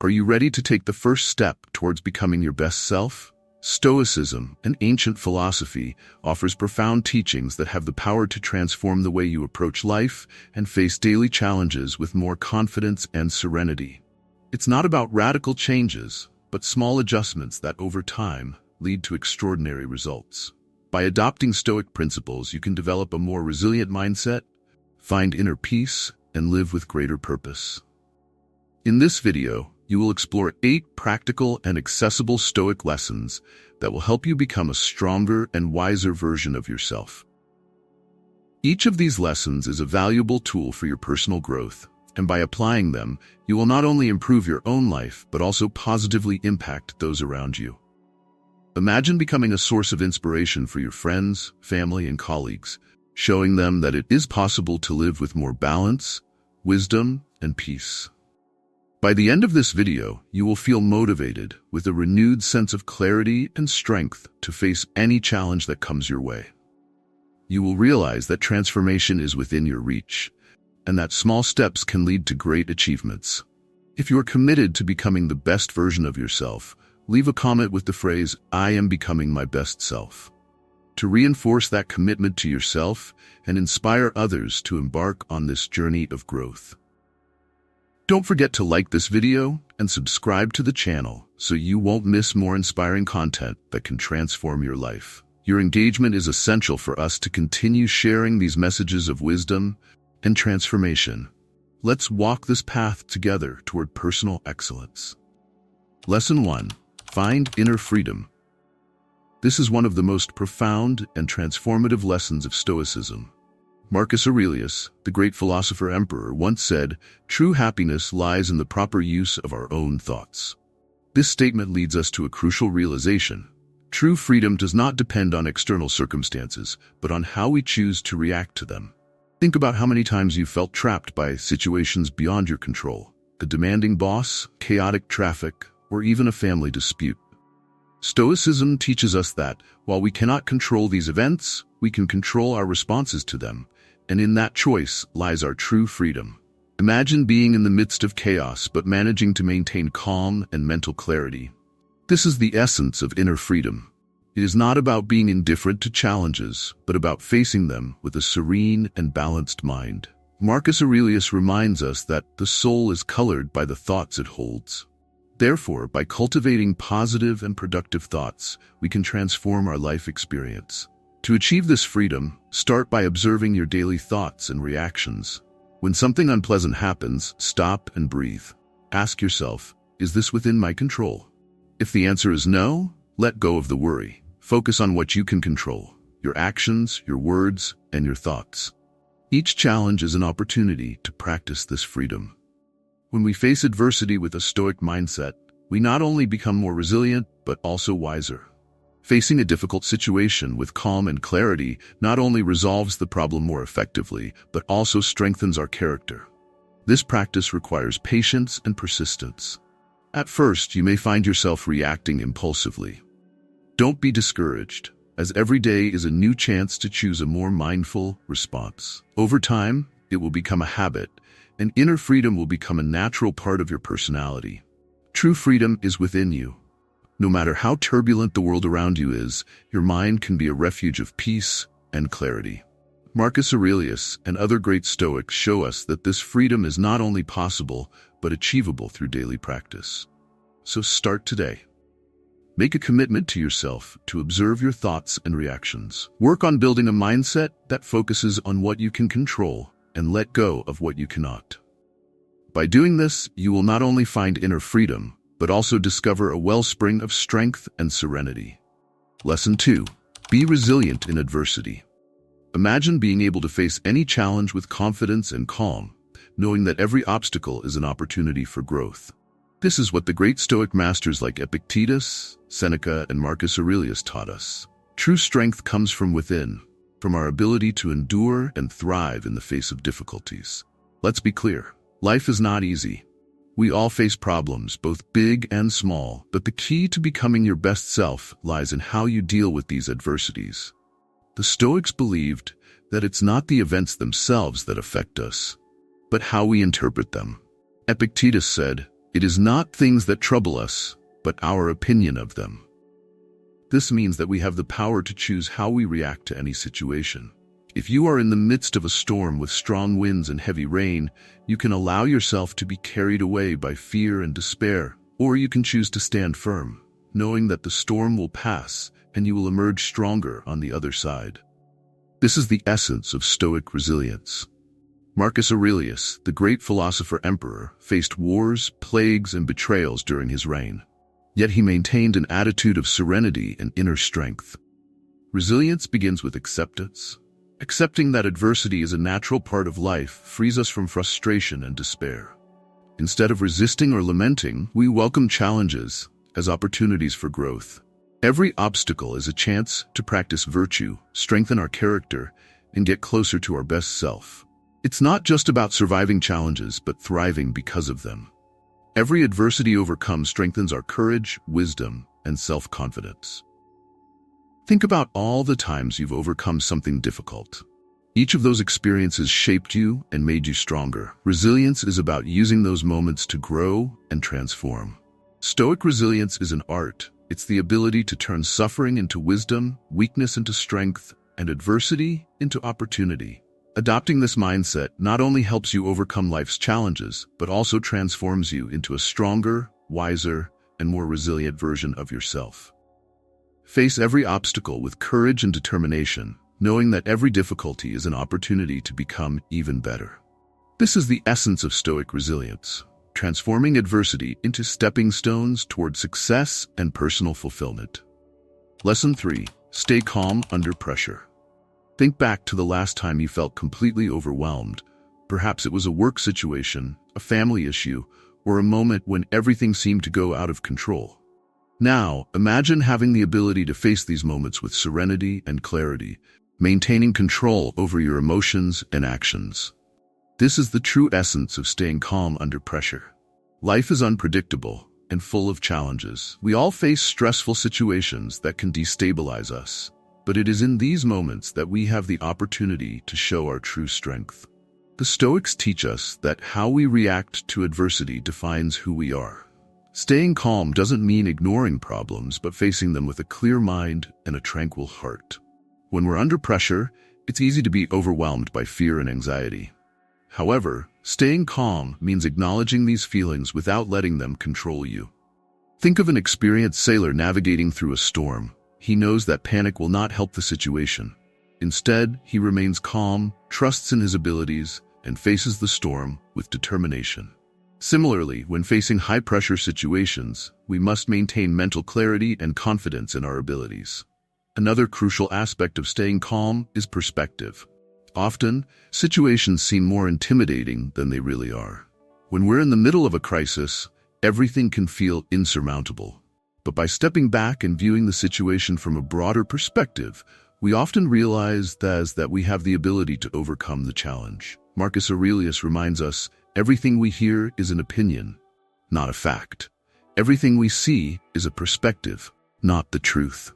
Are you ready to take the first step towards becoming your best self? Stoicism, an ancient philosophy, offers profound teachings that have the power to transform the way you approach life and face daily challenges with more confidence and serenity. It's not about radical changes, but small adjustments that over time lead to extraordinary results. By adopting Stoic principles, you can develop a more resilient mindset, find inner peace, and live with greater purpose. In this video, you will explore 8 practical and accessible Stoic lessons that will help you become a stronger and wiser version of yourself. Each of these lessons is a valuable tool for your personal growth, and by applying them, you will not only improve your own life, but also positively impact those around you. Imagine becoming a source of inspiration for your friends, family, and colleagues, showing them that it is possible to live with more balance, wisdom, and peace. By the end of this video, you will feel motivated with a renewed sense of clarity and strength to face any challenge that comes your way. You will realize that transformation is within your reach, and that small steps can lead to great achievements. If you are committed to becoming the best version of yourself, leave a comment with the phrase, "I am becoming my best self," to reinforce that commitment to yourself and inspire others to embark on this journey of growth. Don't forget to like this video and subscribe to the channel so you won't miss more inspiring content that can transform your life. Your engagement is essential for us to continue sharing these messages of wisdom and transformation. Let's walk this path together toward personal excellence. Lesson 1. Find inner freedom. This is one of the most profound and transformative lessons of Stoicism. Marcus Aurelius, the great philosopher-emperor, once said, "True happiness lies in the proper use of our own thoughts." This statement leads us to a crucial realization. True freedom does not depend on external circumstances, but on how we choose to react to them. Think about how many times you felt trapped by situations beyond your control: a demanding boss, chaotic traffic, or even a family dispute. Stoicism teaches us that, while we cannot control these events, we can control our responses to them, and in that choice lies our true freedom. Imagine being in the midst of chaos but managing to maintain calm and mental clarity. This is the essence of inner freedom. It is not about being indifferent to challenges, but about facing them with a serene and balanced mind. Marcus Aurelius reminds us that the soul is colored by the thoughts it holds. Therefore, by cultivating positive and productive thoughts, we can transform our life experience. To achieve this freedom, start by observing your daily thoughts and reactions. When something unpleasant happens, stop and breathe. Ask yourself, is this within my control? If the answer is no, let go of the worry. Focus on what you can control: your actions, your words, and your thoughts. Each challenge is an opportunity to practice this freedom. When we face adversity with a Stoic mindset, we not only become more resilient, but also wiser. Facing a difficult situation with calm and clarity not only resolves the problem more effectively, but also strengthens our character. This practice requires patience and persistence. At first, you may find yourself reacting impulsively. Don't be discouraged, as every day is a new chance to choose a more mindful response. Over time, it will become a habit, and inner freedom will become a natural part of your personality. True freedom is within you. No matter how turbulent the world around you is, your mind can be a refuge of peace and clarity. Marcus Aurelius and other great Stoics show us that this freedom is not only possible, but achievable through daily practice. So start today. Make a commitment to yourself to observe your thoughts and reactions. Work on building a mindset that focuses on what you can control and let go of what you cannot. By doing this, you will not only find inner freedom, but also discover a wellspring of strength and serenity. Lesson 2. Be resilient in adversity. Imagine being able to face any challenge with confidence and calm, knowing that every obstacle is an opportunity for growth. This is what the great Stoic masters like Epictetus, Seneca, and Marcus Aurelius taught us. True strength comes from within, from our ability to endure and thrive in the face of difficulties. Let's be clear, life is not easy. We all face problems, both big and small, but the key to becoming your best self lies in how you deal with these adversities. The Stoics believed that it's not the events themselves that affect us, but how we interpret them. Epictetus said, It is not things that trouble us, but our opinion of them. This means that we have the power to choose how we react to any situation. If you are in the midst of a storm with strong winds and heavy rain, you can allow yourself to be carried away by fear and despair, or you can choose to stand firm, knowing that the storm will pass and you will emerge stronger on the other side. This is the essence of Stoic resilience. Marcus Aurelius, the great philosopher-emperor, faced wars, plagues, and betrayals during his reign. Yet he maintained an attitude of serenity and inner strength. Resilience begins with acceptance. Accepting that adversity is a natural part of life frees us from frustration and despair. Instead of resisting or lamenting, we welcome challenges as opportunities for growth. Every obstacle is a chance to practice virtue, strengthen our character, and get closer to our best self. It's not just about surviving challenges, but thriving because of them. Every adversity overcome strengthens our courage, wisdom, and self-confidence. Think about all the times you've overcome something difficult. Each of those experiences shaped you and made you stronger. Resilience is about using those moments to grow and transform. Stoic resilience is an art. It's the ability to turn suffering into wisdom, weakness into strength, and adversity into opportunity. Adopting this mindset not only helps you overcome life's challenges, but also transforms you into a stronger, wiser, and more resilient version of yourself. Face every obstacle with courage and determination, knowing that every difficulty is an opportunity to become even better. This is the essence of Stoic resilience, transforming adversity into stepping stones toward success and personal fulfillment. Lesson 3. Stay calm under pressure. Think back to the last time you felt completely overwhelmed. Perhaps it was a work situation, a family issue, or a moment when everything seemed to go out of control. Now, imagine having the ability to face these moments with serenity and clarity, maintaining control over your emotions and actions. This is the true essence of staying calm under pressure. Life is unpredictable and full of challenges. We all face stressful situations that can destabilize us. But it is in these moments that we have the opportunity to show our true strength. The Stoics teach us that how we react to adversity defines who we are. Staying calm doesn't mean ignoring problems, but facing them with a clear mind and a tranquil heart. When we're under pressure, it's easy to be overwhelmed by fear and anxiety. However, staying calm means acknowledging these feelings without letting them control you. Think of an experienced sailor navigating through a storm. He knows that panic will not help the situation. Instead, he remains calm, trusts in his abilities, and faces the storm with determination. Similarly, when facing high-pressure situations, we must maintain mental clarity and confidence in our abilities. Another crucial aspect of staying calm is perspective. Often, situations seem more intimidating than they really are. When we're in the middle of a crisis, everything can feel insurmountable. But by stepping back and viewing the situation from a broader perspective, we often realize that we have the ability to overcome the challenge. Marcus Aurelius reminds us, everything we hear is an opinion, not a fact. Everything we see is a perspective, not the truth.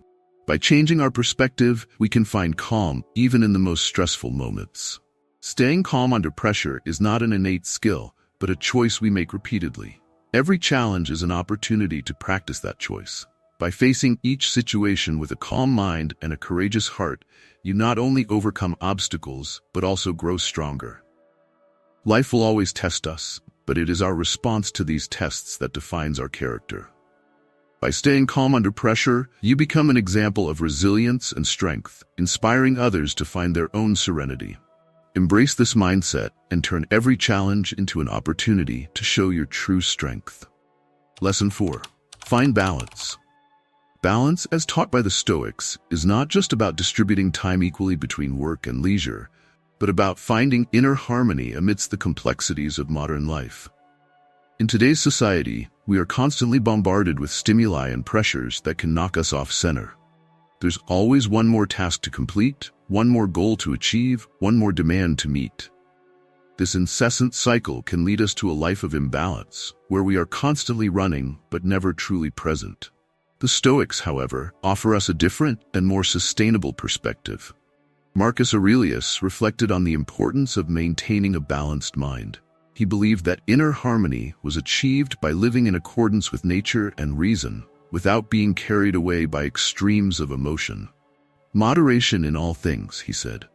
By changing our perspective, we can find calm even in the most stressful moments. Staying calm under pressure is not an innate skill, but a choice we make repeatedly. Every challenge is an opportunity to practice that choice. By facing each situation with a calm mind and a courageous heart, you not only overcome obstacles, but also grow stronger. Life will always test us, but it is our response to these tests that defines our character. By staying calm under pressure, you become an example of resilience and strength, inspiring others to find their own serenity. Embrace this mindset and turn every challenge into an opportunity to show your true strength. Lesson 4. Find balance. Balance, as taught by the Stoics, is not just about distributing time equally between work and leisure, but about finding inner harmony amidst the complexities of modern life. In today's society, we are constantly bombarded with stimuli and pressures that can knock us off center. There's always one more task to complete, one more goal to achieve, one more demand to meet. This incessant cycle can lead us to a life of imbalance, where we are constantly running but never truly present. The Stoics, however, offer us a different and more sustainable perspective. Marcus Aurelius reflected on the importance of maintaining a balanced mind. He believed that inner harmony was achieved by living in accordance with nature and reason, without being carried away by extremes of emotion. Moderation in all things, he said.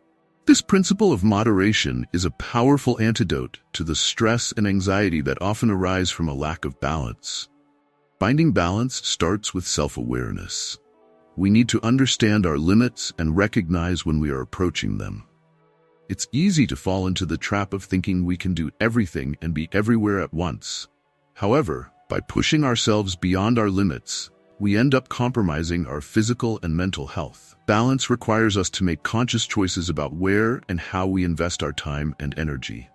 This principle of moderation is a powerful antidote to the stress and anxiety that often arise from a lack of balance. Finding balance starts with self-awareness. We need to understand our limits and recognize when we are approaching them. It's easy to fall into the trap of thinking we can do everything and be everywhere at once. However, by pushing ourselves beyond our limits, we end up compromising our physical and mental health. Balance requires us to make conscious choices about where and how we invest our time and energy.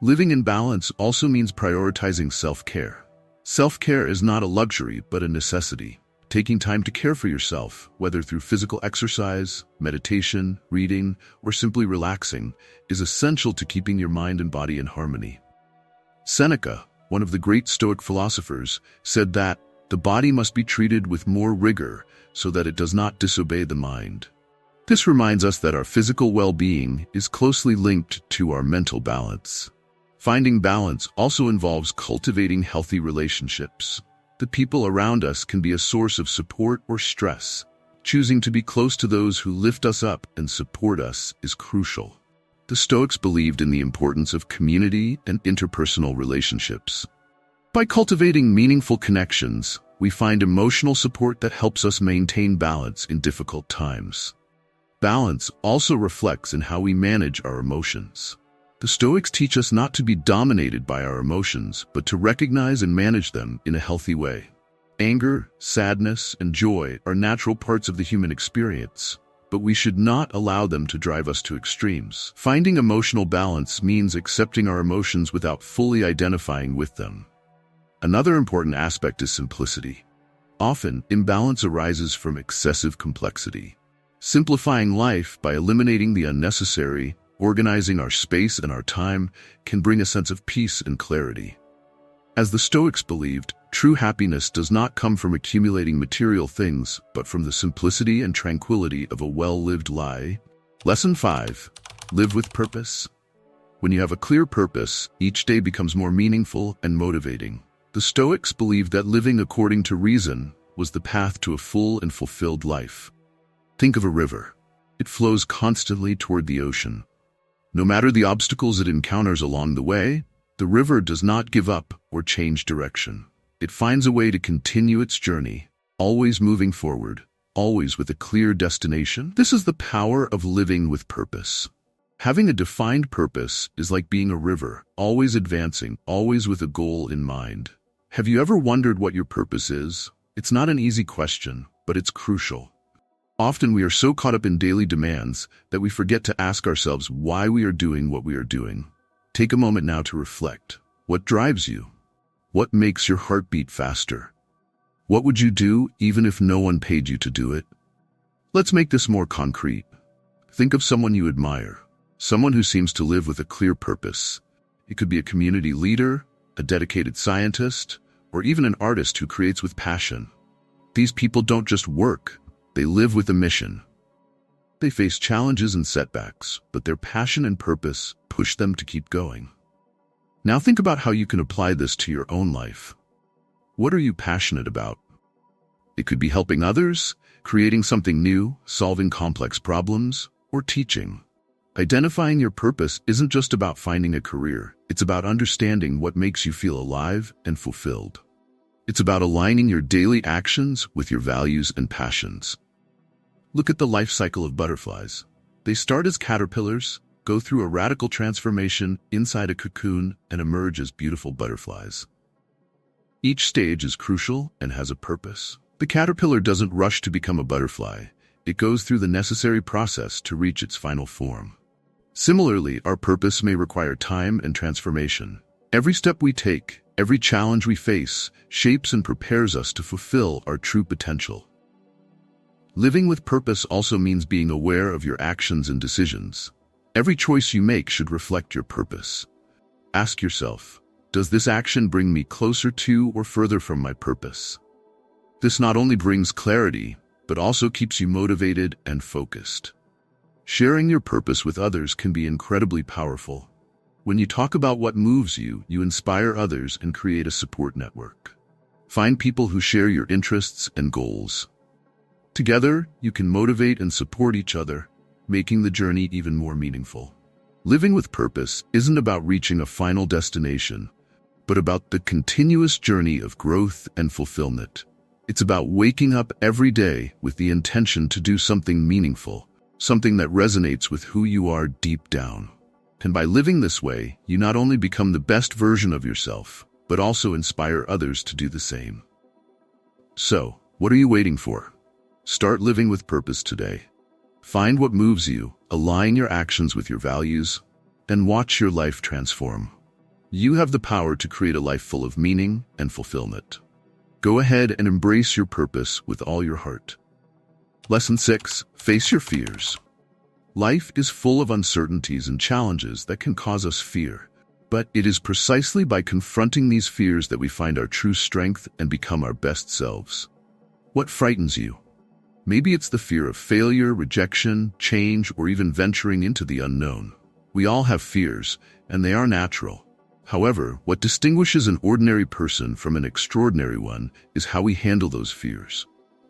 Living in balance also means prioritizing self-care. Self-care is not a luxury, but a necessity. Taking time to care for yourself, whether through physical exercise, meditation, reading, or simply relaxing, is essential to keeping your mind and body in harmony. Seneca, one of the great Stoic philosophers, said that the body must be treated with more rigor so that it does not disobey the mind. This reminds us that our physical well-being is closely linked to our mental balance. Finding balance also involves cultivating healthy relationships. The people around us can be a source of support or stress. Choosing to be close to those who lift us up and support us is crucial. The Stoics believed in the importance of community and interpersonal relationships. By cultivating meaningful connections, we find emotional support that helps us maintain balance in difficult times. Balance also reflects in how we manage our emotions. The Stoics teach us not to be dominated by our emotions, but to recognize and manage them in a healthy way. Anger, sadness, and joy are natural parts of the human experience, but we should not allow them to drive us to extremes. Finding emotional balance means accepting our emotions without fully identifying with them. Another important aspect is simplicity. Often, imbalance arises from excessive complexity. Simplifying life by eliminating the unnecessary, organizing our space and our time, can bring a sense of peace and clarity. As the Stoics believed, true happiness does not come from accumulating material things, but from the simplicity and tranquility of a well-lived life. Lesson 5. Live with purpose. When you have a clear purpose, each day becomes more meaningful and motivating. The Stoics believed that living according to reason was the path to a full and fulfilled life. Think of a river. It flows constantly toward the ocean. No matter the obstacles it encounters along the way, the river does not give up or change direction. It finds a way to continue its journey, always moving forward, always with a clear destination. This is the power of living with purpose. Having a defined purpose is like being a river, always advancing, always with a goal in mind. Have you ever wondered what your purpose is? It's not an easy question, but it's crucial. Often we are so caught up in daily demands that we forget to ask ourselves why we are doing what we are doing. Take a moment now to reflect. What drives you? What makes your heart beat faster? What would you do even if no one paid you to do it? Let's make this more concrete. Think of someone you admire, someone who seems to live with a clear purpose. It could be a community leader, a dedicated scientist, or even an artist who creates with passion. These people don't just work. They live with a mission. They face challenges and setbacks, but their passion and purpose push them to keep going. Now think about how you can apply this to your own life. What are you passionate about? It could be helping others, creating something new, solving complex problems, or teaching. Identifying your purpose isn't just about finding a career. It's about understanding what makes you feel alive and fulfilled. It's about aligning your daily actions with your values and passions. Look at the life cycle of butterflies. They start as caterpillars, go through a radical transformation inside a cocoon, and emerge as beautiful butterflies. Each stage is crucial and has a purpose. The caterpillar doesn't rush to become a butterfly. It goes through the necessary process to reach its final form. Similarly, our purpose may require time and transformation. Every step we take, every challenge we face, shapes and prepares us to fulfill our true potential. Living with purpose also means being aware of your actions and decisions. Every choice you make should reflect your purpose. Ask yourself, does this action bring me closer to or further from my purpose? This not only brings clarity, but also keeps you motivated and focused. Sharing your purpose with others can be incredibly powerful. When you talk about what moves you, you inspire others and create a support network. Find people who share your interests and goals. Together, you can motivate and support each other, making the journey even more meaningful. Living with purpose isn't about reaching a final destination, but about the continuous journey of growth and fulfillment. It's about waking up every day with the intention to do something meaningful, something that resonates with who you are deep down. And by living this way, you not only become the best version of yourself, but also inspire others to do the same. So, what are you waiting for? Start living with purpose today. Find what moves you, align your actions with your values, and watch your life transform. You have the power to create a life full of meaning and fulfillment. Go ahead and embrace your purpose with all your heart. Lesson 6. Face your fears. Life is full of uncertainties and challenges that can cause us fear. But it is precisely by confronting these fears that we find our true strength and become our best selves. What frightens you? Maybe it's the fear of failure, rejection, change, or even venturing into the unknown. We all have fears, and they are natural. However, what distinguishes an ordinary person from an extraordinary one is how we handle those fears.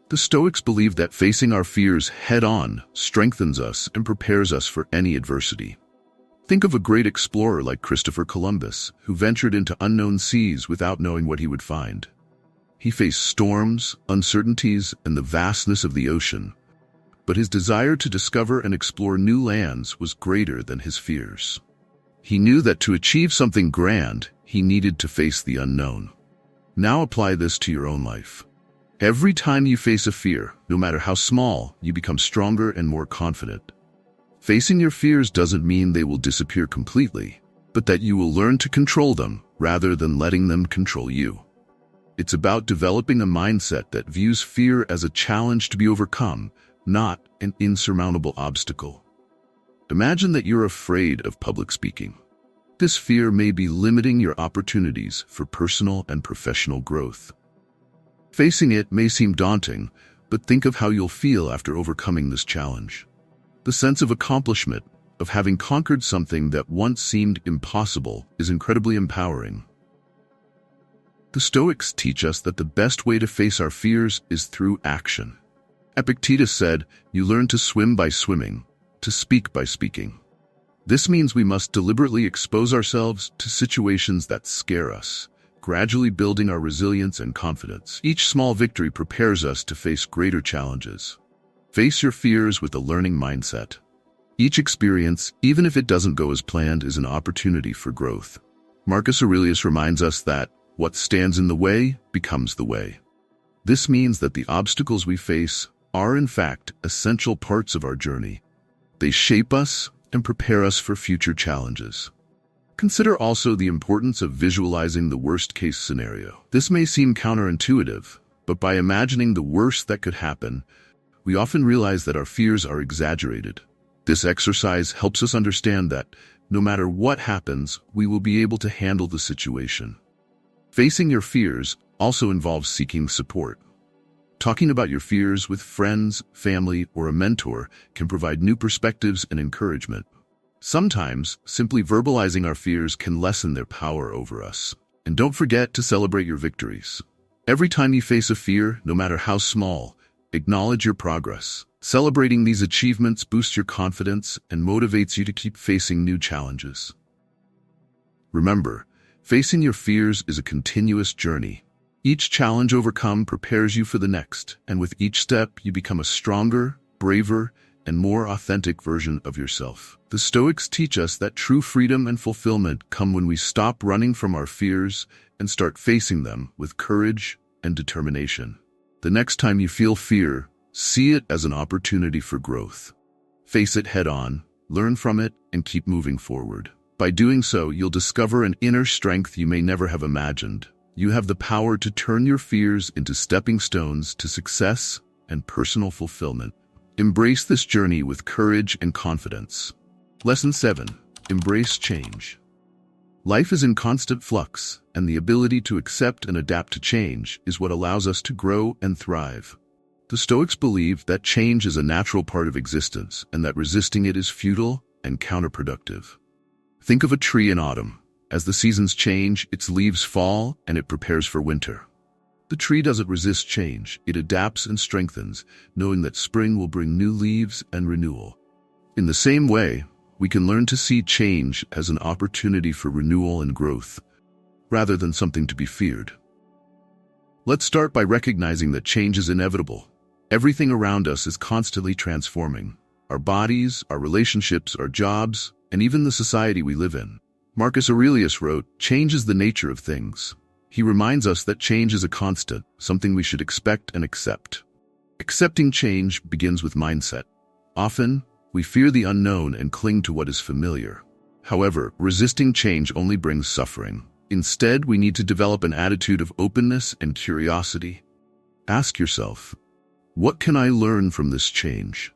The Stoics believe that facing our fears head-on strengthens us and prepares us for any adversity. Think of a great explorer like Christopher Columbus, who ventured into unknown seas without knowing what he would find. He faced storms, uncertainties, and the vastness of the ocean, but his desire to discover and explore new lands was greater than his fears. He knew that to achieve something grand, he needed to face the unknown. Now apply this to your own life. Every time you face a fear, no matter how small, you become stronger and more confident. Facing your fears doesn't mean they will disappear completely, but that you will learn to control them rather than letting them control you. It's about developing a mindset that views fear as a challenge to be overcome, not an insurmountable obstacle. Imagine that you're afraid of public speaking. This fear may be limiting your opportunities for personal and professional growth. Facing it may seem daunting, but think of how you'll feel after overcoming this challenge. The sense of accomplishment, of having conquered something that once seemed impossible, is incredibly empowering. The Stoics teach us that the best way to face our fears is through action. Epictetus said, "You learn to swim by swimming, to speak by speaking." This means we must deliberately expose ourselves to situations that scare us, gradually building our resilience and confidence. Each small victory prepares us to face greater challenges. Face your fears with a learning mindset. Each experience, even if it doesn't go as planned, is an opportunity for growth. Marcus Aurelius reminds us that what stands in the way becomes the way. This means that the obstacles we face are, in fact, essential parts of our journey. They shape us and prepare us for future challenges. Consider also the importance of visualizing the worst-case scenario. This may seem counterintuitive, but by imagining the worst that could happen, we often realize that our fears are exaggerated. This exercise helps us understand that, no matter what happens, we will be able to handle the situation. Facing your fears also involves seeking support. Talking about your fears with friends, family, or a mentor can provide new perspectives and encouragement. Sometimes, simply verbalizing our fears can lessen their power over us. And don't forget to celebrate your victories. Every time you face a fear, no matter how small, acknowledge your progress. Celebrating these achievements boosts your confidence and motivates you to keep facing new challenges. Remember, facing your fears is a continuous journey. Each challenge overcome prepares you for the next, and with each step you become a stronger, braver, and more authentic version of yourself. The Stoics teach us that true freedom and fulfillment come when we stop running from our fears and start facing them with courage and determination. The next time you feel fear, see it as an opportunity for growth. Face it head-on, learn from it, and keep moving forward. By doing so, you'll discover an inner strength you may never have imagined. You have the power to turn your fears into stepping stones to success and personal fulfillment. Embrace this journey with courage and confidence. Lesson 7. Embrace change. Life is in constant flux, and the ability to accept and adapt to change is what allows us to grow and thrive. The Stoics believe that change is a natural part of existence and that resisting it is futile and counterproductive. Think of a tree in autumn. As the seasons change, its leaves fall and it prepares for winter. The tree doesn't resist change. It adapts and strengthens, knowing that spring will bring new leaves and renewal. In the same way, we can learn to see change as an opportunity for renewal and growth, rather than something to be feared. Let's start by recognizing that change is inevitable. Everything around us is constantly transforming. Our bodies, our relationships, our jobs, and even the society we live in. Marcus Aurelius wrote, "Change is the nature of things." He reminds us that change is a constant, something we should expect and accept. Accepting change begins with mindset. Often, we fear the unknown and cling to what is familiar. However, resisting change only brings suffering. Instead, we need to develop an attitude of openness and curiosity. Ask yourself, what can I learn from this change?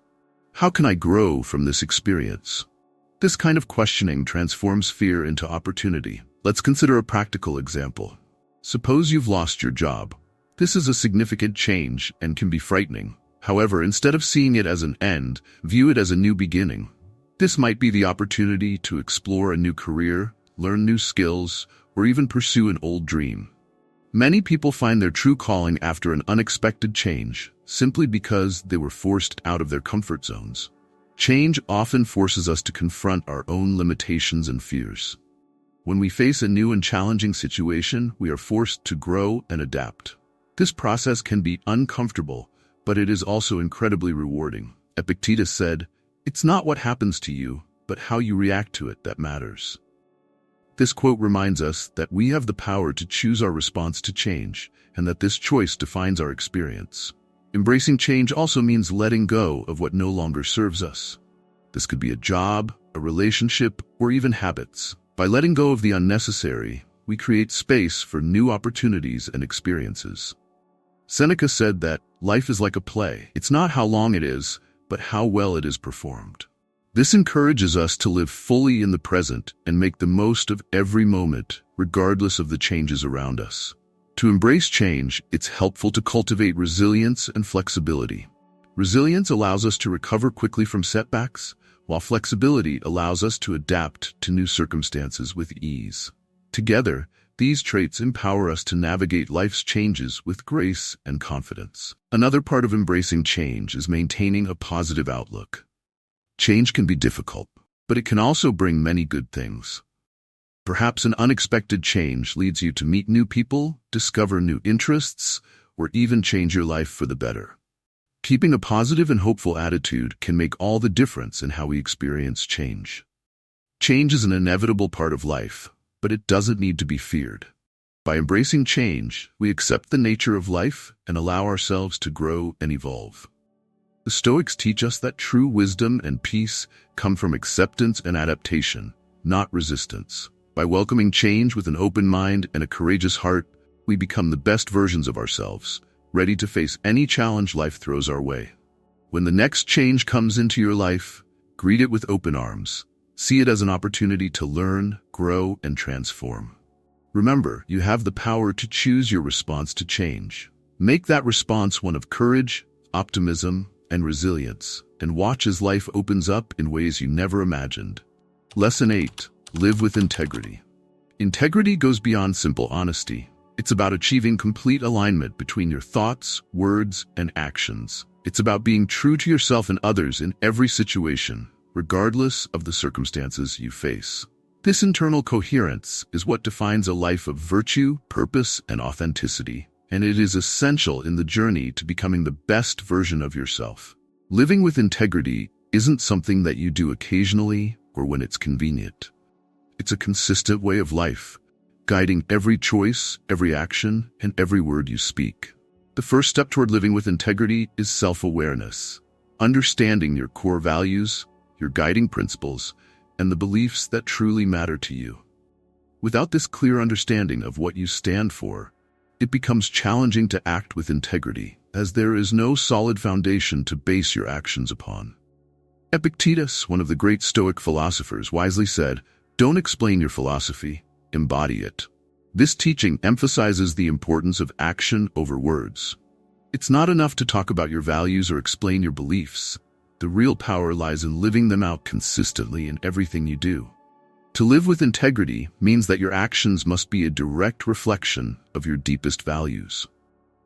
How can I grow from this experience? This kind of questioning transforms fear into opportunity. Let's consider a practical example. Suppose you've lost your job. This is a significant change and can be frightening. However, instead of seeing it as an end, view it as a new beginning. This might be the opportunity to explore a new career, learn new skills, or even pursue an old dream. Many people find their true calling after an unexpected change, simply because they were forced out of their comfort zones. Change often forces us to confront our own limitations and fears. When we face a new and challenging situation, we are forced to grow and adapt. This process can be uncomfortable, but it is also incredibly rewarding. Epictetus said, "It's not what happens to you, but how you react to it that matters." This quote reminds us that we have the power to choose our response to change, and that this choice defines our experience. Embracing change also means letting go of what no longer serves us. This could be a job, a relationship, or even habits. By letting go of the unnecessary, we create space for new opportunities and experiences. Seneca said that life is like a play. It's not how long it is, but how well it is performed. This encourages us to live fully in the present and make the most of every moment, regardless of the changes around us. To embrace change, it's helpful to cultivate resilience and flexibility. Resilience allows us to recover quickly from setbacks, while flexibility allows us to adapt to new circumstances with ease. Together, these traits empower us to navigate life's changes with grace and confidence. Another part of embracing change is maintaining a positive outlook. Change can be difficult, but it can also bring many good things. Perhaps an unexpected change leads you to meet new people, discover new interests, or even change your life for the better. Keeping a positive and hopeful attitude can make all the difference in how we experience change. Change is an inevitable part of life, but it doesn't need to be feared. By embracing change, we accept the nature of life and allow ourselves to grow and evolve. The Stoics teach us that true wisdom and peace come from acceptance and adaptation, not resistance. By welcoming change with an open mind and a courageous heart, we become the best versions of ourselves, ready to face any challenge life throws our way. When the next change comes into your life, greet it with open arms. See it as an opportunity to learn, grow, and transform. Remember, you have the power to choose your response to change. Make that response one of courage, optimism, and resilience, and watch as life opens up in ways you never imagined. Lesson 8. Live with integrity. Integrity goes beyond simple honesty. It's about achieving complete alignment between your thoughts, words, and actions. It's about being true to yourself and others in every situation, regardless of the circumstances you face. This internal coherence is what defines a life of virtue, purpose, and authenticity, and it is essential in the journey to becoming the best version of yourself. Living with integrity isn't something that you do occasionally or when it's convenient. It's a consistent way of life, guiding every choice, every action, and every word you speak. The first step toward living with integrity is self-awareness, understanding your core values, your guiding principles, and the beliefs that truly matter to you. Without this clear understanding of what you stand for, it becomes challenging to act with integrity, as there is no solid foundation to base your actions upon. Epictetus, one of the great Stoic philosophers, wisely said, "Don't explain your philosophy, embody it." This teaching emphasizes the importance of action over words. It's not enough to talk about your values or explain your beliefs. The real power lies in living them out consistently in everything you do. To live with integrity means that your actions must be a direct reflection of your deepest values.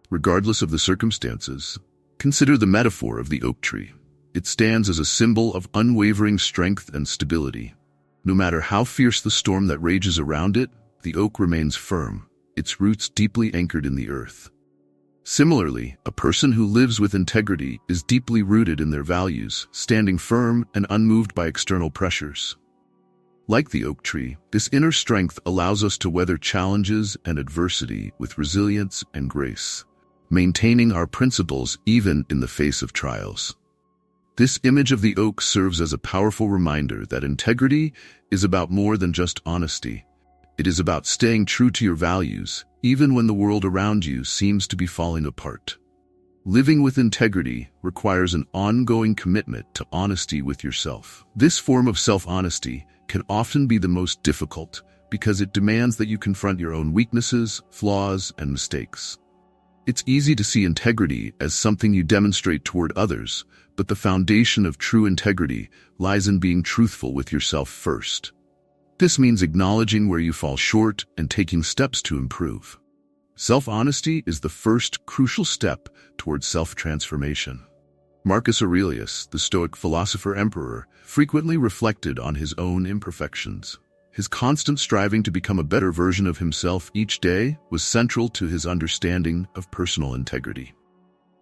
Regardless of the circumstances, consider the metaphor of the oak tree. It stands as a symbol of unwavering strength and stability. No matter how fierce the storm that rages around it, the oak remains firm, its roots deeply anchored in the earth. Similarly, a person who lives with integrity is deeply rooted in their values, standing firm and unmoved by external pressures. Like the oak tree, this inner strength allows us to weather challenges and adversity with resilience and grace, maintaining our principles even in the face of trials. This image of the oak serves as a powerful reminder that integrity is about more than just honesty. It is about staying true to your values, even when the world around you seems to be falling apart. Living with integrity requires an ongoing commitment to honesty with yourself. This form of self-honesty can often be the most difficult because it demands that you confront your own weaknesses, flaws, and mistakes. It's easy to see integrity as something you demonstrate toward others, but the foundation of true integrity lies in being truthful with yourself first. This means acknowledging where you fall short and taking steps to improve. Self-honesty is the first crucial step towards self-transformation. Marcus Aurelius, the Stoic philosopher-emperor, frequently reflected on his own imperfections. His constant striving to become a better version of himself each day was central to his understanding of personal integrity.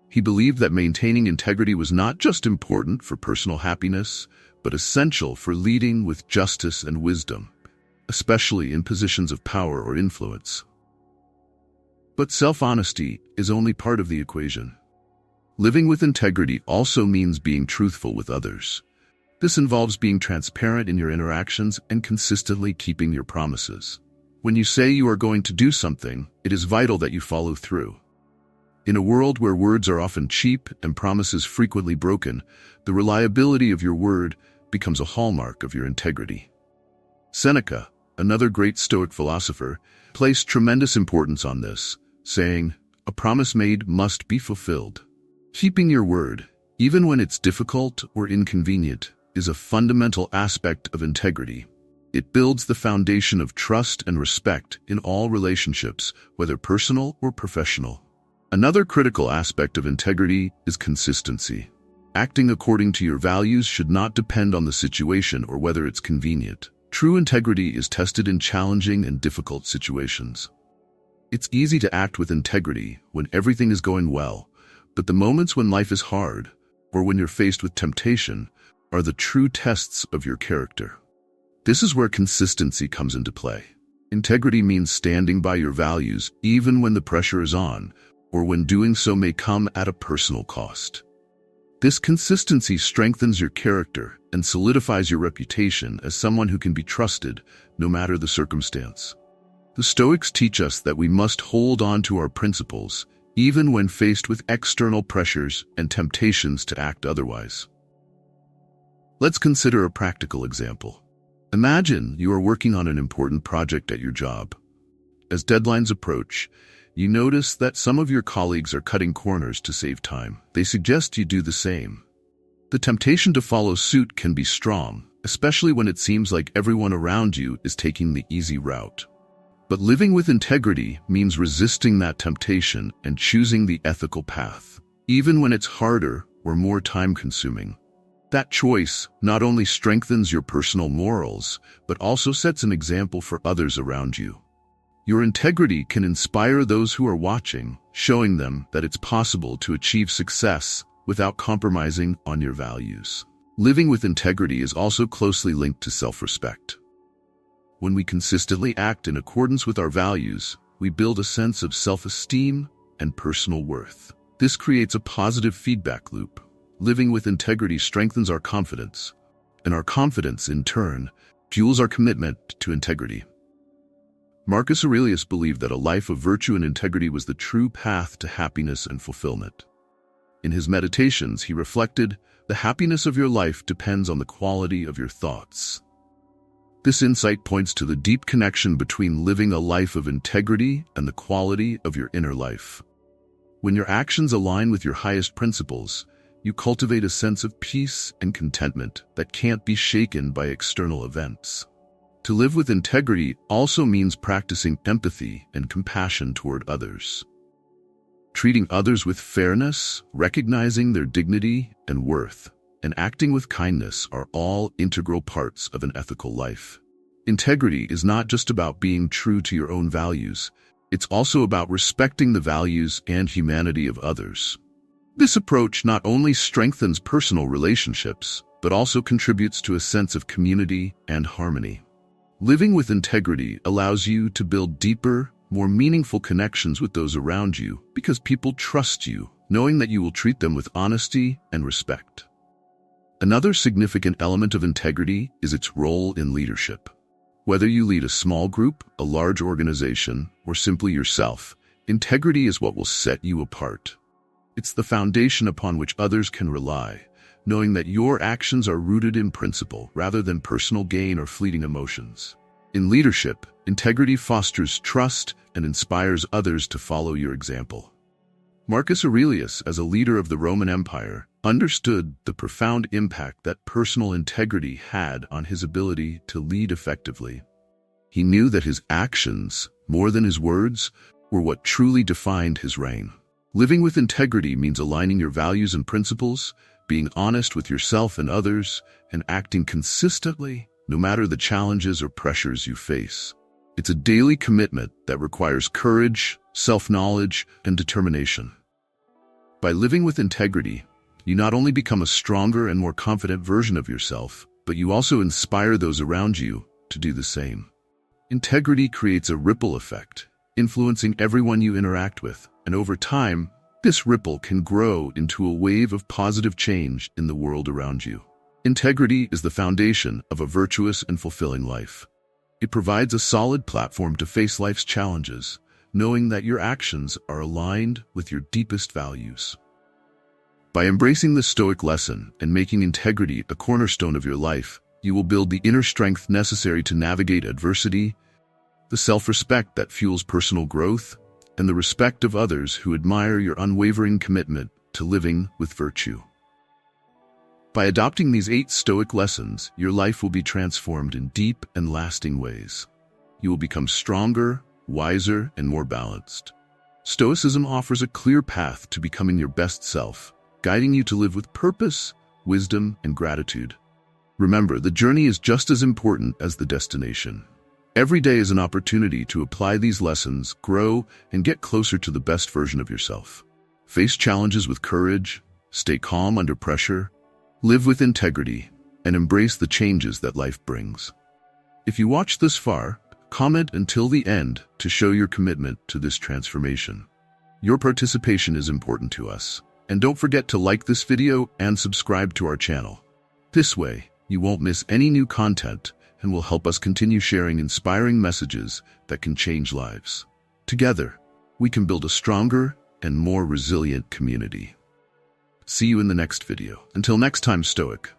He believed that maintaining integrity was not just important for personal happiness, but essential for leading with justice and wisdom, especially in positions of power or influence. But self-honesty is only part of the equation. Living with integrity also means being truthful with others. This involves being transparent in your interactions and consistently keeping your promises. When you say you are going to do something, it is vital that you follow through. In a world where words are often cheap and promises frequently broken, the reliability of your word becomes a hallmark of your integrity. Seneca, another great Stoic philosopher, placed tremendous importance on this, saying, "A promise made must be fulfilled." Keeping your word, even when it's difficult or inconvenient, is a fundamental aspect of integrity. It builds the foundation of trust and respect in all relationships, whether personal or professional. Another critical aspect of integrity is consistency. Acting according to your values should not depend on the situation or whether it's convenient. True integrity is tested in challenging and difficult situations. It's easy to act with integrity when everything is going well, but the moments when life is hard, or when you're faced with temptation, are the true tests of your character. This is where consistency comes into play. Integrity means standing by your values even when the pressure is on, or when doing so may come at a personal cost. This consistency strengthens your character and solidifies your reputation as someone who can be trusted, no matter the circumstance. The Stoics teach us that we must hold on to our principles, even when faced with external pressures and temptations to act otherwise. Let's consider a practical example. Imagine you are working on an important project at your job. As deadlines approach, you notice that some of your colleagues are cutting corners to save time. They suggest you do the same. The temptation to follow suit can be strong, especially when it seems like everyone around you is taking the easy route. But living with integrity means resisting that temptation and choosing the ethical path, even when it's harder or more time-consuming. That choice not only strengthens your personal morals, but also sets an example for others around you. Your integrity can inspire those who are watching, showing them that it's possible to achieve success without compromising on your values. Living with integrity is also closely linked to self-respect. When we consistently act in accordance with our values, we build a sense of self-esteem and personal worth. This creates a positive feedback loop. Living with integrity strengthens our confidence, and our confidence, in turn, fuels our commitment to integrity. Marcus Aurelius believed that a life of virtue and integrity was the true path to happiness and fulfillment. In his meditations, he reflected, "The happiness of your life depends on the quality of your thoughts." This insight points to the deep connection between living a life of integrity and the quality of your inner life. When your actions align with your highest principles, you cultivate a sense of peace and contentment that can't be shaken by external events. To live with integrity also means practicing empathy and compassion toward others. Treating others with fairness, recognizing their dignity and worth, and acting with kindness are all integral parts of an ethical life. Integrity is not just about being true to your own values, it's also about respecting the values and humanity of others. This approach not only strengthens personal relationships, but also contributes to a sense of community and harmony. Living with integrity allows you to build deeper, more meaningful connections with those around you because people trust you, knowing that you will treat them with honesty and respect. Another significant element of integrity is its role in leadership. Whether you lead a small group, a large organization, or simply yourself, integrity is what will set you apart. It's the foundation upon which others can rely, knowing that your actions are rooted in principle rather than personal gain or fleeting emotions. In leadership, integrity fosters trust and inspires others to follow your example. Marcus Aurelius, as a leader of the Roman Empire, understood the profound impact that personal integrity had on his ability to lead effectively. He knew that his actions, more than his words, were what truly defined his reign. Living with integrity means aligning your values and principles, being honest with yourself and others, and acting consistently, no matter the challenges or pressures you face. It's a daily commitment that requires courage, self-knowledge, and determination. By living with integrity, you not only become a stronger and more confident version of yourself, but you also inspire those around you to do the same. Integrity creates a ripple effect, influencing everyone you interact with, and over time, this ripple can grow into a wave of positive change in the world around you. Integrity is the foundation of a virtuous and fulfilling life. It provides a solid platform to face life's challenges, knowing that your actions are aligned with your deepest values. By embracing the Stoic lesson and making integrity a cornerstone of your life, you will build the inner strength necessary to navigate adversity, the self-respect that fuels personal growth, and the respect of others who admire your unwavering commitment to living with virtue. By adopting these 8 Stoic lessons, your life will be transformed in deep and lasting ways. You will become stronger, wiser, and more balanced. Stoicism offers a clear path to becoming your best self, guiding you to live with purpose, wisdom, and gratitude. Remember, the journey is just as important as the destination. Every day is an opportunity to apply these lessons, grow, and get closer to the best version of yourself. Face challenges with courage, stay calm under pressure, live with integrity, and embrace the changes that life brings. If you watched this far, comment until the end to show your commitment to this transformation. Your participation is important to us. And don't forget to like this video and subscribe to our channel. This way, you won't miss any new content and will help us continue sharing inspiring messages that can change lives. Together, we can build a stronger and more resilient community. See you in the next video. Until next time, Stoic.